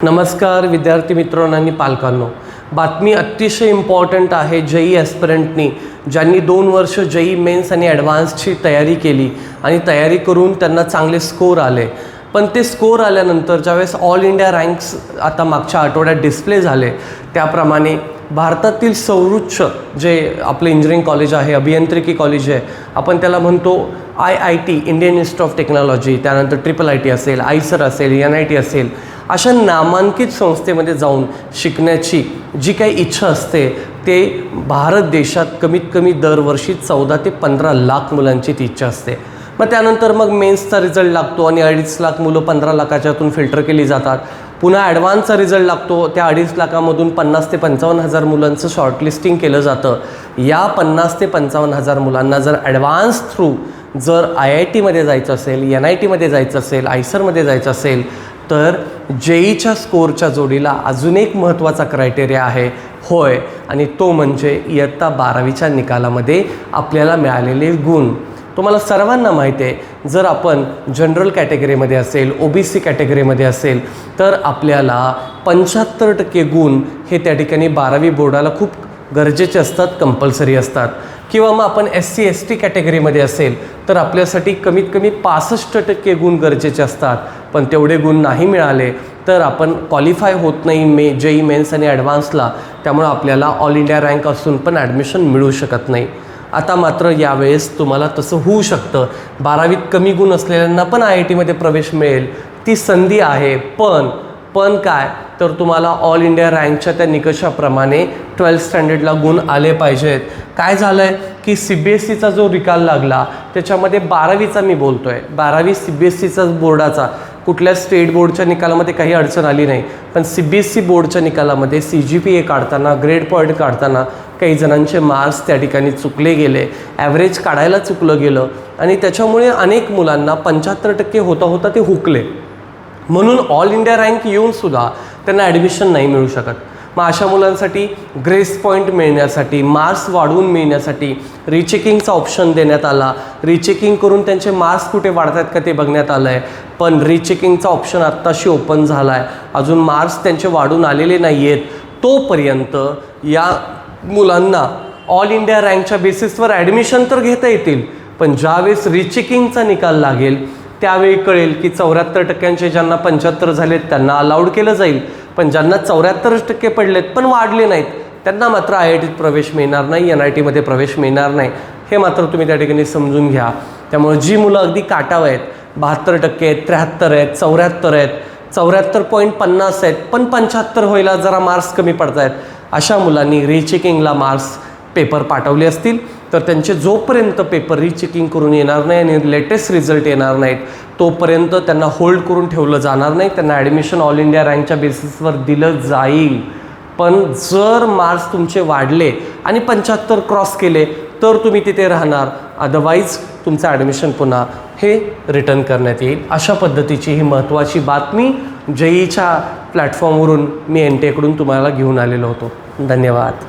नमस्कार विद्यार्थी मित्रांनो आणि पालकांनो, बातमी अतिशय इम्पॉर्टंट आहे. जेई ॲस्पिरंटनी ज्यांनी 2 वर्ष जेई मेन्स आणि ॲडव्हान्सची तयारी केली आणि तयारी करून त्यांना चांगले स्कोर आले, पण ते स्कोर आल्यानंतर ज्यावेळेस ऑल इंडिया रँक्स आता मागच्या आठवड्यात डिस्प्ले झाले, त्याप्रमाणे भारतातील सर्वोच्च जे आपलं इंजिनिअरिंग कॉलेज आहे, अभियांत्रिकी कॉलेज आहे, आपण त्याला म्हणतो IIT Indian institute of technology, त्यानंतर IIIT असेल, आयसर असेल, NIT असेल, अशा नामांकित संस्थेमध्ये जाऊन शिकण्याची जी काही इच्छा असते ते भारत देशात कमीत कमी दरवर्षी 14 ते 15 लाख मुलांची ती इच्छा असते. मग त्यानंतर मग मेन्सचा रिझल्ट लागतो आणि 2.5 लाख मुलं 15 लाखाच्यातून फिल्टर केली जातात. पुन्हा ॲडव्हान्सचा रिझल्ट लागतो, त्या 2.5 लाखामधून 50 ते 55 हजार मुलांचं शॉर्टलिस्टिंग केलं जातं. या 50 ते 55 हजार मुलांना जर ॲडव्हान्स थ्रू जर IITमध्ये जायचं असेल, NITमध्ये जायचं असेल, आयसरमध्ये जायचं असेल, तर जेईच्या स्कोरच्या जोडीला अजून एक महत्त्वाचा क्रायटेरिया आहे, होय, आणि तो म्हणजे इयत्ता 12वीच्या निकालामध्ये आपल्याला मिळालेले गुण. तुम्हाला सर्वांना माहिती आहे, जर आपण जनरल कॅटेगरीमध्ये असेल, OBC कॅटेगरीमध्ये असेल, तर आपल्याला 75% गुण हे त्या ठिकाणी 12वी बोर्डाला खूप गरजेचे असतात, कंपल्सरी असतात. किंवा मग आपण SC ST कॅटेगरीमध्ये असेल तर आपल्यासाठी कमीत कमी 65% गुण गरजेचे असतात. पण तेवढे गुण नाही मिळाले तर आपण क्वालिफाय होत नाही जेई मेन्स आणि ॲडव्हान्सला, त्यामुळे आपल्याला ऑल इंडिया रँक असून पण ॲडमिशन मिळू शकत नाही. आता मात्र यावेळेस तुम्हाला तसं होऊ शकतं, 12वीत कमी गुण असलेल्यांना पण IITमध्ये प्रवेश मिळेल, ती संधी आहे. पण काय तर तुम्हाला ऑल इंडिया रँकच्या त्या निकषाप्रमाणे 12th स्टँडर्डला गुण आले पाहिजेत. काय झालं आहे की CBSEचा जो निकाल लागला त्याच्यामध्ये 12वीचा मी बोलतो आहे, 12वी CBSEचा बोर्डाचा, कुठल्या स्टेट बोर्डच्या निकालामध्ये काही अडचण आली नाही, पण CBSE बोर्डच्या निकालामध्ये CGPA काढताना, ग्रेड पॉईंट काढताना काही जणांचे मार्क्स त्या ठिकाणी चुकले गेले, ॲव्हरेज काढायला चुकलं गेलं आणि त्याच्यामुळे अनेक मुलांना 75% होता ते हुकले. म्हणून ऑल इंडिया रँक येऊनसुद्धा त्यांना ॲडमिशन नाही मिळू शकत. मग अशा मुलांसाठी ग्रेस पॉईंट मिळण्यासाठी, मार्क्स वाढवून मिळण्यासाठी रिचेकिंगचा ऑप्शन देण्यात आला. रिचेकिंग करून त्यांचे मार्क्स कुठे वाढत आहेत का ते बघण्यात आलं आहे, पण रिचेकिंगचा ऑप्शन आत्ताशी ओपन झाला आहे, अजून मार्क्स त्यांचे वाढून आलेले नाही आहेत. तोपर्यंत या मुलांना ऑल इंडिया रँकच्या बेसिसवर ॲडमिशन तर घेता येतील, पण ज्यावेळेस रिचेकिंगचा निकाल लागेल त्यावेळी कळेल की 74% ज्यांना 75 झालेत त्यांना अलाउड केलं जाईल, पण ज्यांना 74% पडलेत पण वाढले नाहीत त्यांना मात्र IITत प्रवेश मिळणार नाही, NITमध्ये प्रवेश मिळणार नाही. हे मात्र तुम्ही त्या ठिकाणी समजून घ्या. त्यामुळे जी मुलं अगदी काटाव आहेत, 72% आहेत, 73 आहेत, 74 आहेत, 74.50 आहेत, पण 75 व्हायला जरा मार्क्स कमी पडत आहेत, अशा मुलांनी रिचेकिंगला मार्क्स पेपर पाठवले असतील तर त्यांचे जोपर्यंत पेपर रिचेकिंग करून येणार नाही आणि लेटेस्ट रिझल्ट येणार नाहीत तोपर्यंत त्यांना होल्ड करून ठेवलं जाणार नाही, त्यांना ॲडमिशन ऑल इंडिया रँकच्या बेसिसवर दिलं जाईल. पण जर मार्क्स तुमचे वाढले आणि 75 क्रॉस केले तर तुम्ही तिथे राहणार, अदरवाईज तुमचं ॲडमिशन पुन्हा हे रिटर्न करण्यात येईल. अशा पद्धतीची ही महत्त्वाची बातमी जेईच्या प्लॅटफॉर्मवरून मी NTA कडून तुम्हाला घेऊन आलेलो होतो. धन्यवाद.